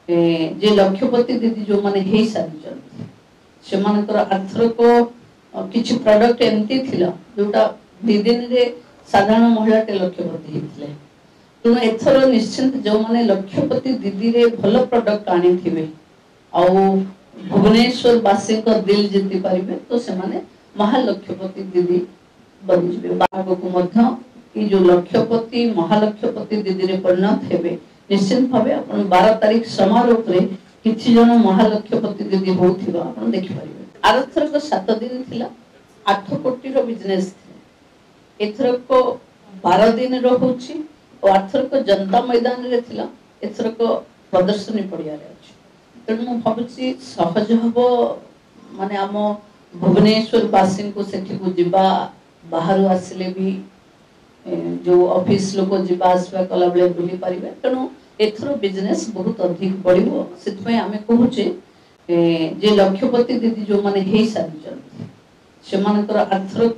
जे लक्षपति दीदी जो माने हे सारी से मानकर आर्थरक किछि प्रोडक्ट एमती थिला जोटा दिन रे साधारण महिला टे लक्षपति हेतिले तेणु एथर निश्चिंत जो माने लक्षपति दीदी रे भल प्रोडक्ट आनी थिबे आ भुवनेश्वर वासी को दिल जीति पारिबे तो से माने महालक्षपति दीदी बन जिबे बागो को मध्य कि जो लक्षपति महालक्षपति दीदी रे परिणत हेबे निश्चित भावे अपन 12 तारीख समारोह रे किछि जन महालक्षपति दीदी होथिबा अपन देखि पारिबे आरथर को 7 दिन थिला 8 कोटी रो बिजनेस थिला एथर को 12 दिन रो होछि और आरथर को जनता मैदान रे थिला एथर को प्रदर्शनी पड़िया रे अछि तेणु मु भाबुछि सहज हबो माने हम भुवनेश्वर वासी को सेठी को जिबा बाहर आसिले भी जो ऑफिस लोग जिबा आसबा कला बेले बुली पारिबे तेणु एथरो बिजनेस बहुत अधिक बढ़िबो सेतपय आमे कहूचे जे लक्षपति दीदी जो माने हे सारी से मानकर आर्थरक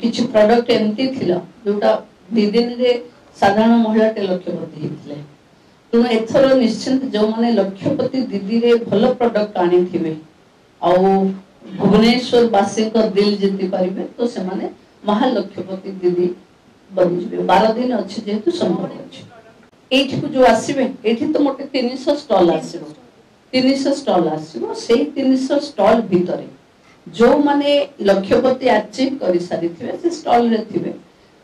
किछि प्रोडक्ट एमती थिला जोटा दिन रे साधारण महिला टे लक्षपति हेतिले तेणु एथर निश्चिंत जो माने लक्षपति दीदी रे भल प्रोडक्ट आनी थिबे आ भुवनेश्वर वासी को दिल जीति पारिबे तो से माने महालक्षपति दीदी बन जिबे 12 दिन अछि जेतु संभव अछि एठी को जो आसीबे एठी तो मोटे 300 स्टॉल आसीबो 300 स्टॉल आसीबो सेही 300 स्टॉल भितरे जो माने लक्षपति अचीव करि सारि थिबे से स्टॉल रे थिबे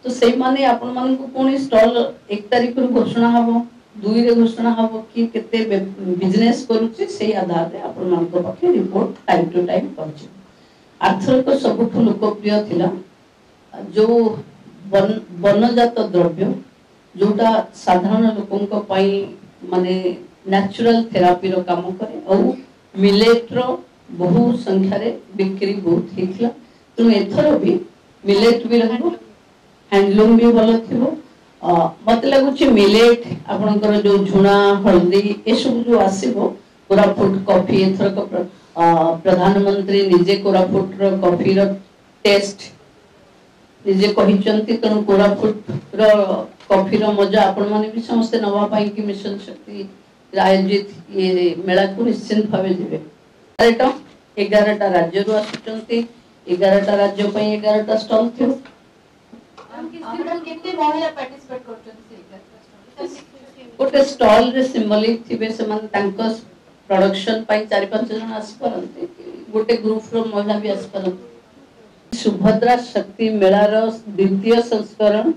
तो सेही माने आपन मान को कोनी स्टॉल 1 तारिख रो घोषणा हबो 2 रे घोषणा हबो कि केते बिजनेस करूची सेही आधार रे आपन मान को पखे रिपोर्ट टाइम टू टाइम पहुंचे आर्थर को सबठु लोकप्रिय थिला जो वनजात द्रव्य जोटा साधारण लोकों पाई माने नेचुरल थेरापी रो काम करे और मिलेट रो बहु संख्या रे बिक्री बहुत हितला तो एथरो भी मिलेट भी रहबो हैंडलूम भी भलो थिबो मत लागुची मिलेट आपनकर जो झुना हल्दी ए सब जो आसीबो कोरापुट कॉफी एथर को प्रधानमंत्री निजे कोरापुट रो कॉफी रो टेस्ट निजे कहिचंती तेणु कोरापुट रो कॉफी रो मजा आपण माने भी समस्त नवा पाई कि मिशन शक्ति आयोजित ये मेला को निश्चित भावे जिवे 11टा राज्य रो आसुचंती 11टा राज्य पई 11टा स्टॉल थियो कितने महिला पार्टिसिपेट करचंती गोटे स्टॉल रे सिंबलिक थिबे से माने तांको प्रोडक्शन पई 4-5 जन आस परंती गोटे ग्रुप रो महिला भी आस परंती सुभद्रा शक्ति मेला रो द्वितीय संस्करण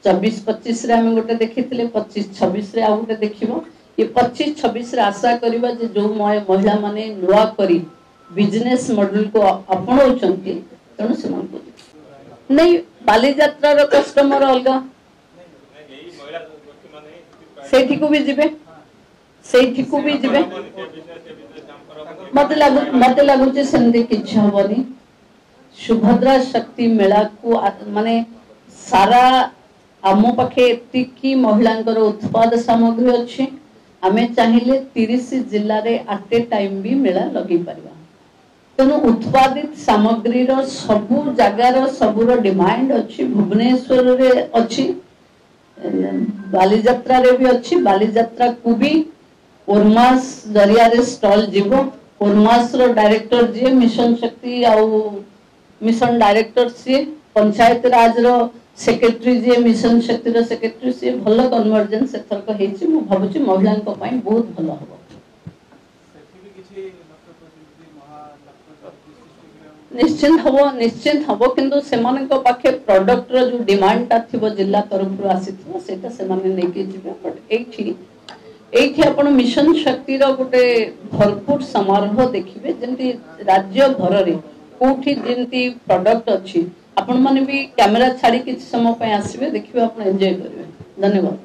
24-25 रे हम गोटे देखिथिले 25-26 रे आ गोटे देखिबो ये 25-26 रे आशा करबा जे जो महिला माने नुवा करी बिजनेस मॉडल को अपनाउचंती तणु से मन को नहीं बाली यात्रा रो कस्टमर अलगा सेठी को भी जिबे मते लागु जे संदे किछ होबनी सुभद्रा शक्ति मेला को माने सारा आमो पाखे एतिकी महिलांकर उत्पाद सामग्री अछि आमे चाहिले 30 जिल्ला रे आटे टाइम भी मेला लगी परबा तेनु उत्पादित सामग्री रो सबु जगह रो सबु रो डिमांड अछि भुवनेश्वर रे अछि बाली यात्रा रे भी अछि बाली यात्रा को भी ओरमास दरिया रे स्टॉल जीवो ओरमास रो डायरेक्टर जे मिशन शक्ति आ मिशन डायरेक्टर से पंचायत राज रो सेक्रेटरी जे मिशन शक्ति रो सेक्रेटरी से भलो कन्वर्जेंस एथर को हेछि मु भाबुछि महिलान को पई बहुत भलो हबो निश्चित हबो किंतु सेमान को पाखे प्रोडक्ट रो जो डिमांड ता थिबो जिल्ला तरफ रो आसीथिबो सेटा सेमाने नै के जिबे बट एठी आपण मिशन शक्ति रो गोटे भरपूर समारोह देखिबे जेंति राज्य भर रे कोठी जेंति प्रोडक्ट अछि आपण माने भी कैमरा छाड़ी किछ समय पे आसीबे देखिबे आपण एन्जॉय करबे धन्यवाद।